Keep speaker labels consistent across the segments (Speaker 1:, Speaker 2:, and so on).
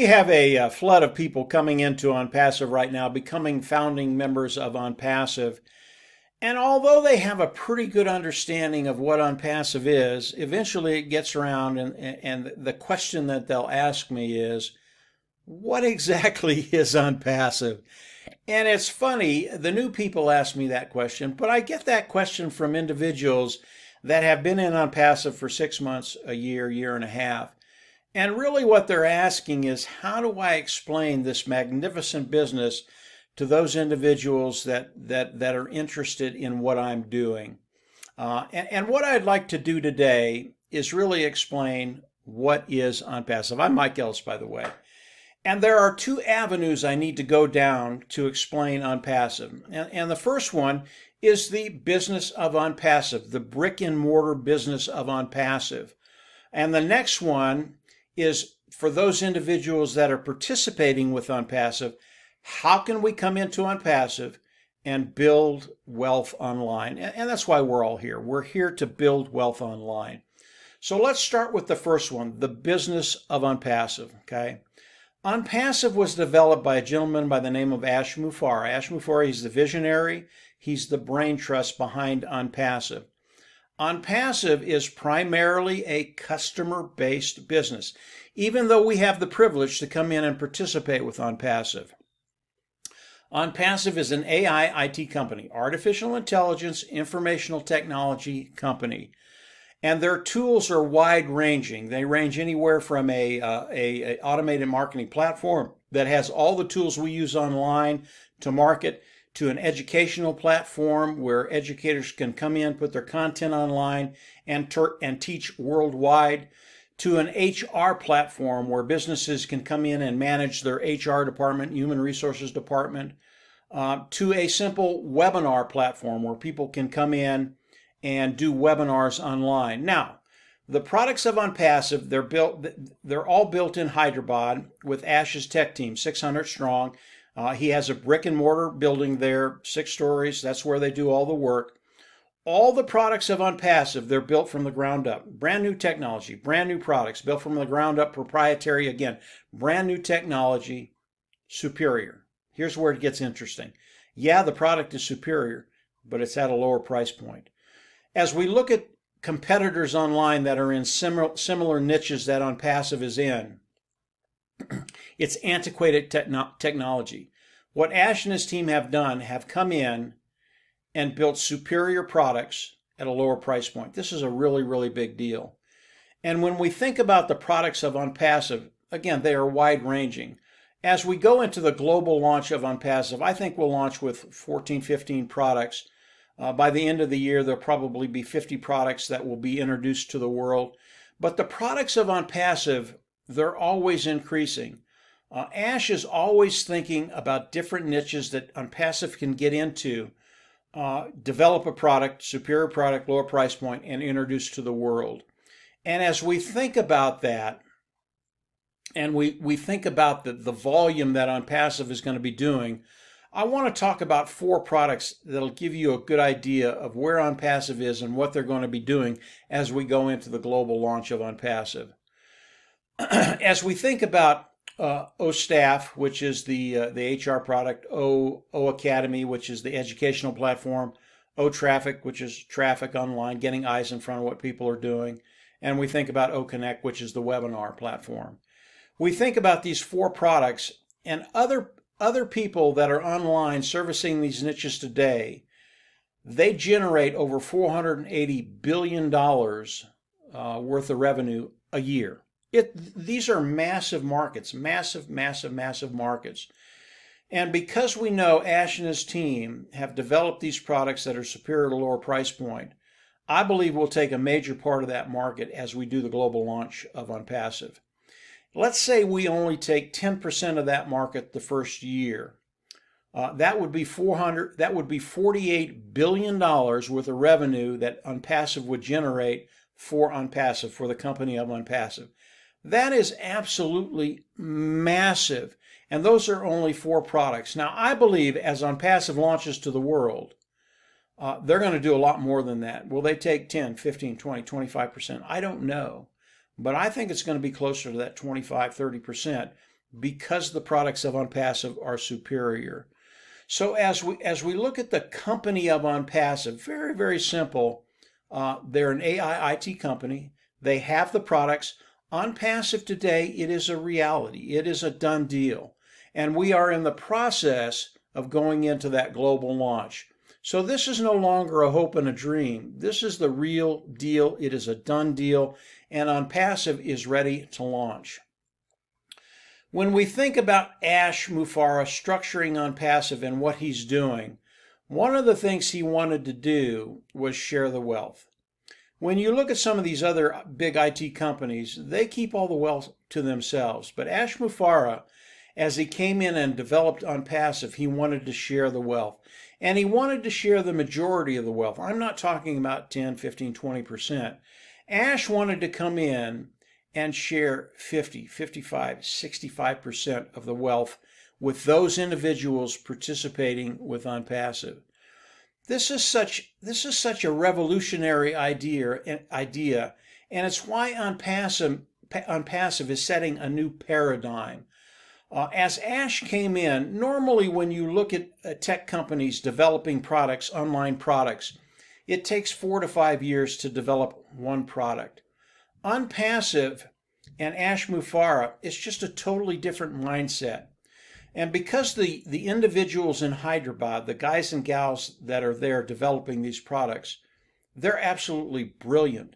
Speaker 1: We have a flood of people coming into OnPassive right now, becoming founding members of OnPassive. And although they have a pretty good understanding of what OnPassive is, eventually it gets around and the question that they'll ask me is, what exactly is OnPassive? And it's funny, the new people ask me that question, but I get that question from individuals that have been in OnPassive for 6 months, a year, year and a half. And really what they're asking is, how do I explain this magnificent business to those individuals that are interested in what I'm doing? And what I'd like to do today is really explain what is OnPassive. I'm Mike Ellis, by the way. And there are two avenues I need to go down to explain OnPassive. And the first one is the business of OnPassive, the brick and mortar business of OnPassive. And the next one is for those individuals that are participating with OnPassive, how can we come into OnPassive and build wealth online? And that's why we're all here. We're here to build wealth online. So let's start with the first one, the business of OnPassive, okay? OnPassive was developed by a gentleman by the name of Ash Mufareh. Ash Mufareh, he's the visionary. He's the brain trust behind OnPassive. OnPassive is primarily a customer-based business, even though we have the privilege to come in and participate with OnPassive. OnPassive is an AI IT company, artificial intelligence, informational technology company. And their tools are wide-ranging. They range anywhere from a automated marketing platform that has all the tools we use online to market, to an educational platform where educators can come in, put their content online, and teach worldwide, to an HR platform where businesses can come in and manage their HR department, human resources department, to a simple webinar platform where people can come in and do webinars online. Now, the products of OnPassive, they're all built in Hyderabad with Ash's tech team, 600 strong. He has a brick and mortar building there, 6 stories. That's where they do all the work. All the products of OnPassive, they're built from the ground up. Brand new technology, brand new products, built from the ground up, proprietary, again, brand new technology, superior. Here's where it gets interesting. Yeah, the product is superior, but it's at a lower price point. As we look at competitors online that are in similar niches that OnPassive is in, it's antiquated technology. What Ash and his team have done have come in and built superior products at a lower price point. This is a really, really big deal. And when we think about the products of OnPassive, again, they are wide-ranging. As we go into the global launch of OnPassive, I think we'll launch with 14, 15 products. By the end of the year, there'll probably be 50 products that will be introduced to the world. But the products of OnPassive, they're always increasing. Ash is always thinking about different niches that OnPassive can get into, develop a product, superior product, lower price point, and introduce to the world. And as we think about that, and we think about the volume that OnPassive is going to be doing, I want to talk about 4 products that'll give you a good idea of where OnPassive is and what they're going to be doing as we go into the global launch of OnPassive. As we think about OStaff, which is the HR product, O Academy, which is the educational platform, OTraffic, which is traffic online, getting eyes in front of what people are doing, and we think about OConnect, which is the webinar platform. We think about these 4 products, and other people that are online servicing these niches today, they generate over $480 billion worth of revenue a year. These are massive markets, massive markets. And because we know Ash and his team have developed these products that are superior to lower price point, I believe we'll take a major part of that market as we do the global launch of OnPassive. Let's say we only take 10% of that market the first year. That would be $48 billion worth of revenue that OnPassive would generate for OnPassive, for the company of OnPassive. That is absolutely massive. And those are only 4 products. Now, I believe as OnPassive launches to the world, they're going to do a lot more than that. Will they take 10, 15, 20, 25%? I don't know. But I think it's going to be closer to that 25, 30% because the products of OnPassive are superior. So as we look at the company of OnPassive, very, very simple. They're an AI IT company. They have the products. OnPassive today, it is a reality. It is a done deal. And we are in the process of going into that global launch. So this is no longer a hope and a dream. This is the real deal. It is a done deal, and OnPassive is ready to launch. When we think about Ash Mufareh structuring OnPassive and what he's doing, one of the things he wanted to do was share the wealth. When you look at some of these other big IT companies, they keep all the wealth to themselves. But Ash Mufareh, as he came in and developed OnPassive, he wanted to share the wealth. And he wanted to share the majority of the wealth. I'm not talking about 10, 15, 20%. Ash wanted to come in and share 50, 55, 65% of the wealth with those individuals participating with OnPassive. This is such a revolutionary idea, and it's why OnPassive is setting a new paradigm. As Ash came in, normally when you look at tech companies developing products, online products, it takes 4 to 5 years to develop one product. OnPassive and Ash Mufareh is just a totally different mindset. And because the individuals in Hyderabad, the guys and gals that are there developing these products, they're absolutely brilliant.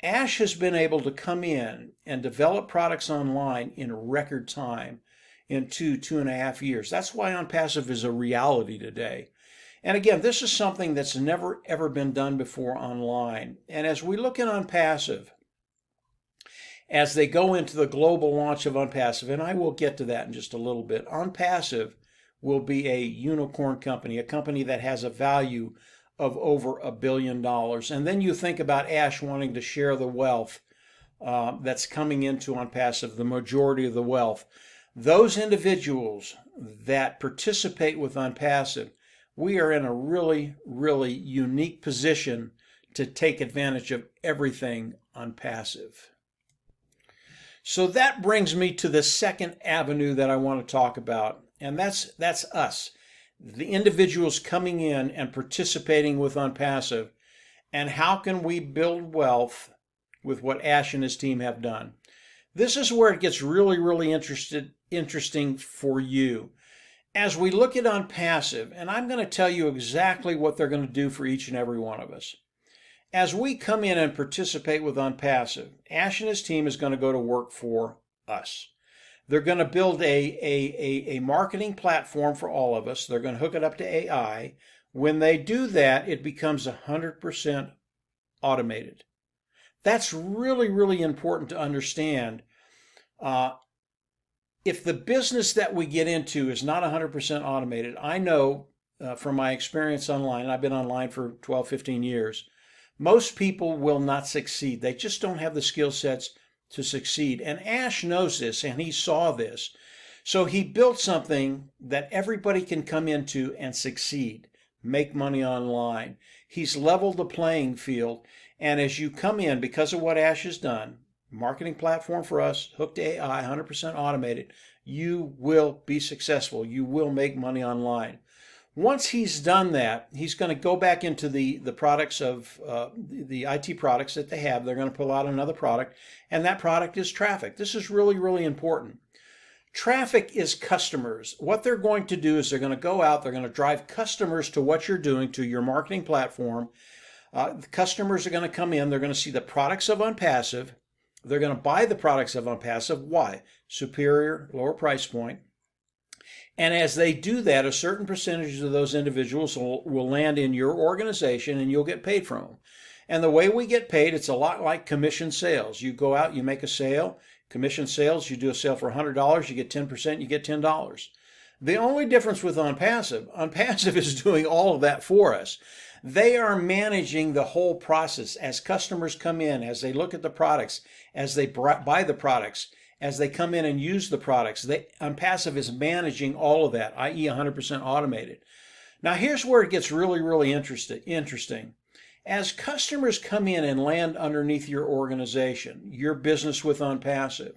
Speaker 1: Ash has been able to come in and develop products online in record time, in 2.5 years. That's why OnPassive is a reality today. And again, this is something that's never ever been done before online. And as we look at OnPassive, as they go into the global launch of OnPassive, and I will get to that in just a little bit, OnPassive will be a unicorn company, a company that has a value of over $1 billion. And then you think about Ash wanting to share the wealth that's coming into OnPassive, the majority of the wealth. Those individuals that participate with OnPassive, we are in a really, really unique position to take advantage of everything OnPassive. So that brings me to the second avenue that I want to talk about, and that's us, the individuals coming in and participating with OnPassive, and how can we build wealth with what Ash and his team have done. This is where it gets really, really interesting for you. As we look at OnPassive, and I'm going to tell you exactly what they're going to do for each and every one of us. As we come in and participate with OnPassive, Ash and his team is going to go to work for us. They're going to build a marketing platform for all of us. They're going to hook it up to AI. When they do that, it becomes 100% automated. That's really, really important to understand. If the business that we get into is not 100% automated, I know from my experience online, I've been online for 12, 15 years, most people will not succeed. They just don't have the skill sets to succeed. And Ash knows this, and he saw this. So he built something that everybody can come into and succeed, make money online. He's leveled the playing field. And as you come in, because of what Ash has done, marketing platform for us, hooked to AI, 100% automated, you will be successful. You will make money online. Once he's done that, he's going to go back into the products of the IT products that they have. They're going to pull out another product, and that product is traffic. This is really, really important. Traffic is customers. What they're going to do is they're going to go out, they're going to drive customers to what you're doing, to your marketing platform. The customers are going to come in, they're going to see the products of OnPassive. They're going to buy the products of OnPassive. Why? Superior, lower price point. And as they do that, a certain percentage of those individuals will land in your organization and you'll get paid from them. And the way we get paid, it's a lot like commission sales. You go out, you make a sale, commission sales, you do a sale for $100, you get 10%, you get $10. The only difference with OnPassive is doing all of that for us. They are managing the whole process. As customers come in, as they look at the products, as they buy the products, as they come in and use the products, OnPassive is managing all of that, i.e. 100% automated. Now here's where it gets really, really interesting. As customers come in and land underneath your organization, your business with OnPassive,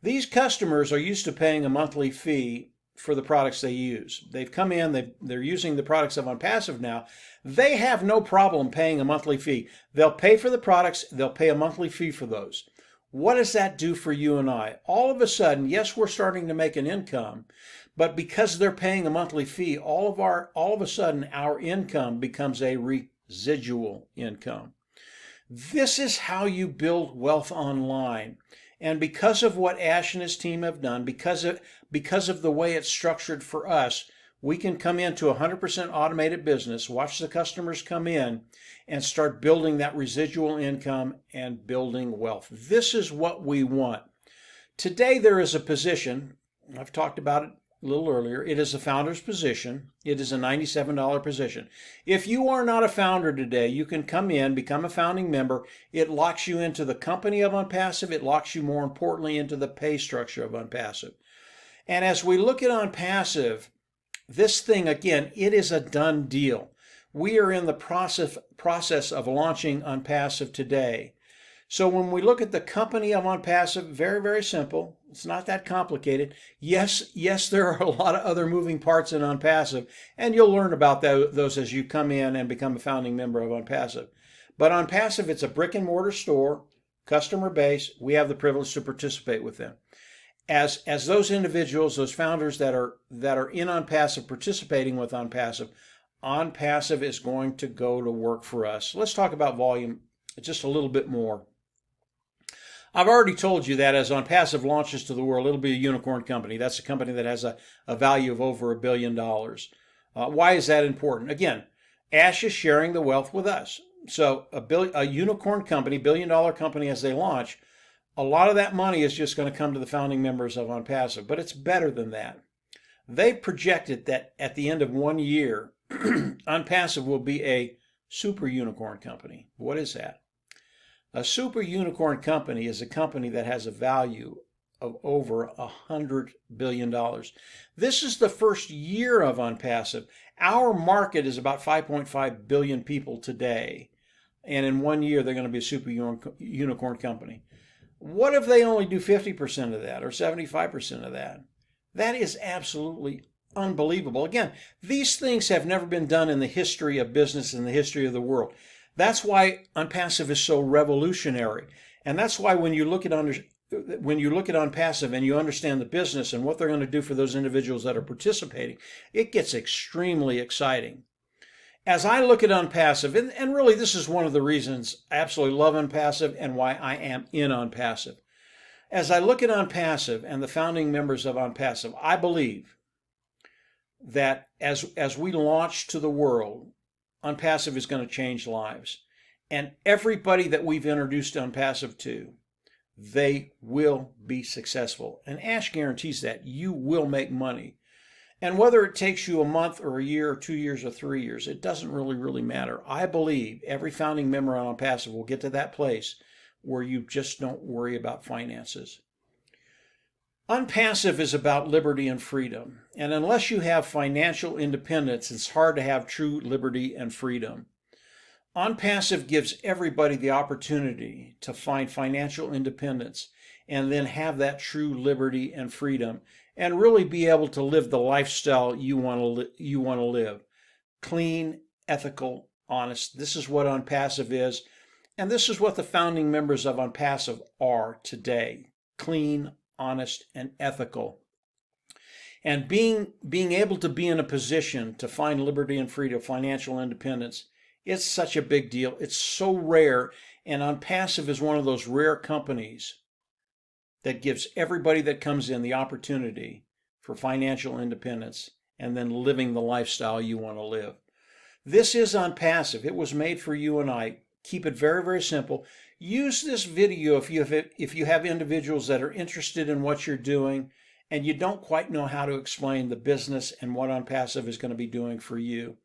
Speaker 1: These customers are used to paying a monthly fee for the products they use. They've come in, they're using the products of OnPassive now. They have no problem paying a monthly fee. They'll pay for the products, they'll pay a monthly fee for those. What does that do for you and I? All of a sudden, yes, we're starting to make an income, but because they're paying a monthly fee, all of a sudden our income becomes a residual income. This is how you build wealth online. And because of what Ash and his team have done, because of the way it's structured for us, we can come into a 100% automated business, watch the customers come in, and start building that residual income and building wealth. This is what we want. Today there is a position, I've talked about it a little earlier, it is a founder's position. It is a $97 position. If you are not a founder today, you can come in, become a founding member. It locks you into the company of OnPassive. It locks you, more importantly, into the pay structure of OnPassive. And as we look at OnPassive, this thing, again, it is a done deal. We are in the process of launching OnPassive today. So when we look at the company of OnPassive, very, very simple. It's not that complicated. Yes, there are a lot of other moving parts in OnPassive, and you'll learn about those as you come in and become a founding member of OnPassive. But OnPassive, it's a brick and mortar store, customer base. We have the privilege to participate with them. As those individuals, those founders that are in OnPassive, participating with OnPassive, OnPassive is going to go to work for us. Let's talk about volume just a little bit more. I've already told you that as OnPassive launches to the world, it'll be a unicorn company. That's a company that has a value of over $1 billion. Why is that important? Again, Ash is sharing the wealth with us. So a unicorn company, billion-dollar company as they launch, a lot of that money is just going to come to the founding members of OnPassive, but it's better than that. They projected that at the end of 1 year, OnPassive will be a super unicorn company. What is that? A super unicorn company is a company that has a value of over $100 billion. This is the first year of OnPassive. Our market is about 5.5 billion people today, and in 1 year they're going to be a super unicorn company. What if they only do 50% of that or 75% of that? That is absolutely unbelievable. Again, these things have never been done in the history of business, in the history of the world. That's why OnPassive is so revolutionary. And that's why when you look at OnPassive and you understand the business and what they're going to do for those individuals that are participating, it gets extremely exciting. As I look at OnPassive, and really this is one of the reasons I absolutely love OnPassive and why I am in OnPassive. As I look at OnPassive and the founding members of OnPassive, I believe that as we launch to the world, OnPassive is going to change lives. And everybody that we've introduced OnPassive to, they will be successful. And Ash guarantees that you will make money. And whether it takes you a month or a year or 2 years or 3 years, it doesn't really matter. I believe every founding member on OnPassive will get to that place where you just don't worry about finances. OnPassive is about liberty and freedom. And unless you have financial independence, it's hard to have true liberty and freedom. OnPassive gives everybody the opportunity to find financial independence and then have that true liberty and freedom and really be able to live the lifestyle you want to live. Clean, ethical, honest. This is what OnPassive is. And this is what the founding members of OnPassive are today. Clean, honest, and ethical. And being able to be in a position to find liberty and freedom, financial independence, it's such a big deal. It's so rare. And OnPassive is one of those rare companies that gives everybody that comes in the opportunity for financial independence and then living the lifestyle you want to live. This is OnPassive. It was made for you and I. Keep it very, very simple. Use this video if you have individuals that are interested in what you're doing and you don't quite know how to explain the business and what OnPassive is going to be doing for you.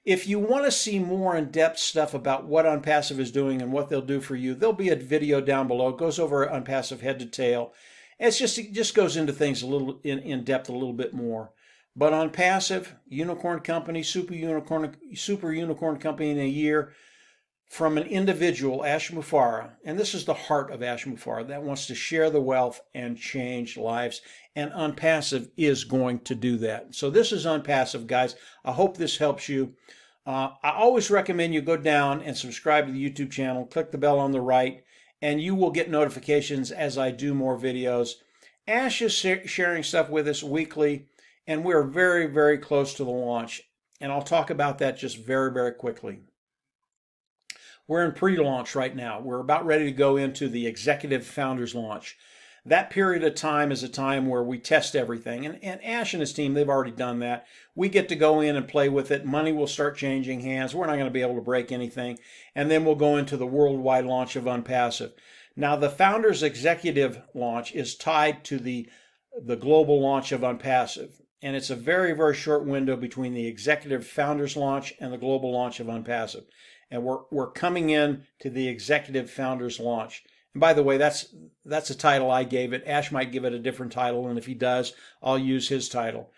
Speaker 1: If you want to see more in-depth stuff about what OnPassive is doing and what they'll do for you, there'll be a video down below. It goes over OnPassive head to tail. It just goes into things a little in depth a little bit more. But OnPassive, unicorn company, super unicorn company in a year. from an individual, Ash Mufareh, and this is the heart of Ash Mufareh, that wants to share the wealth and change lives, and OnPassive is going to do that. So this is OnPassive, guys. I hope this helps you. I always recommend you go down and subscribe to the YouTube channel, click the bell on the right, and you will get notifications as I do more videos. Ash is sharing stuff with us weekly, and we're very, very close to the launch, and I'll talk about that just very, very quickly. We're in pre-launch right now. We're about ready to go into the executive founders launch. That period of time is a time where we test everything. And Ash and his team, they've already done that. We get to go in and play with it. Money will start changing hands. We're not going to be able to break anything. And then we'll go into the worldwide launch of OnPassive. Now, the founders executive launch is tied to the global launch of OnPassive. And it's a very, very short window between the executive founders launch and the global launch of OnPassive. And we're coming in to the executive founders launch. And by the way, that's a title I gave it. Ash might give it a different title, and if he does, I'll use his title.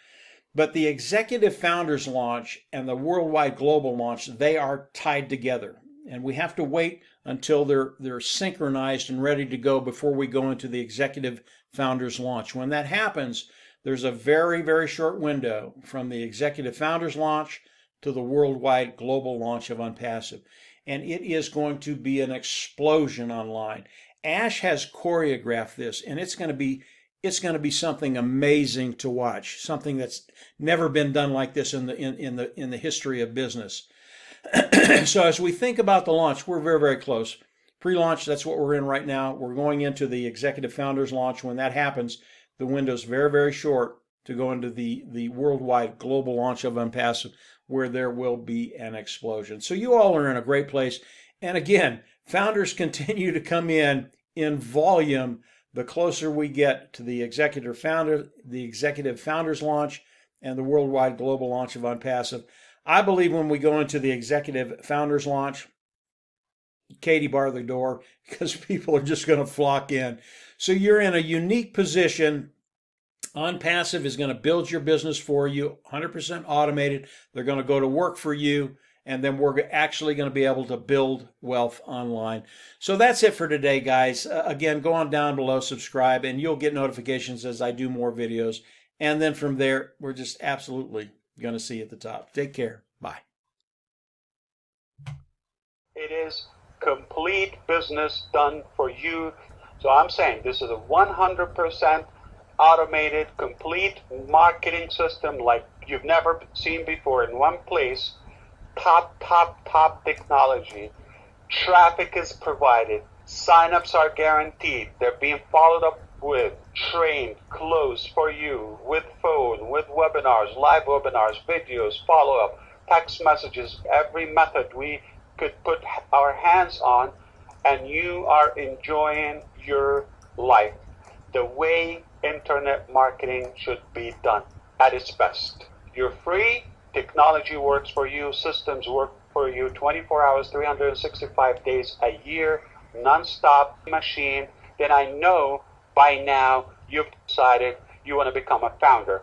Speaker 1: But the executive founders launch and the worldwide global launch, they are tied together. And we have to wait until they're synchronized and ready to go before we go into the executive founders launch. When that happens, there's a very, very short window from the executive founders launch to the worldwide global launch of OnPassive. And it is going to be an explosion online. Ash has choreographed this, and it's going to be something amazing to watch, something that's never been done like this in the history of business. So as we think about the launch, we're very, very close. Pre-launch, that's what we're in right now. We're going into the executive founders launch. When that happens, the window's very, very short to go into the worldwide global launch of OnPassive, where there will be an explosion. So you all are in a great place. And again, founders continue to come in volume the closer we get to the executive founders launch and the worldwide global launch of OnPassive. I believe when we go into the executive founders launch, Katie, bar the door, because people are just going to flock in. So you're in a unique position. OnPassive is going to build your business for you, 100% automated. They're going to go to work for you, and then we're actually going to be able to build wealth online. So that's it for today, guys. Again, go on down below, subscribe, and you'll get notifications as I do more videos. And then from there, we're just absolutely going to see you at the top. Take care. Bye.
Speaker 2: It is complete business done for you. So I'm saying this is a 100% automated, complete marketing system like you've never seen before in one place. Top technology. Traffic is provided. Sign-ups are guaranteed. They're being followed up with, trained, closed for you, with phone, with webinars, live webinars, videos, follow-up, text messages, every method we could put our hands on, and you are enjoying your life the way internet marketing should be done at its best. You're free, technology works for you, systems work for you 24 hours, 365 days a year, non-stop machine. Then I know by now you've decided you want to become a founder.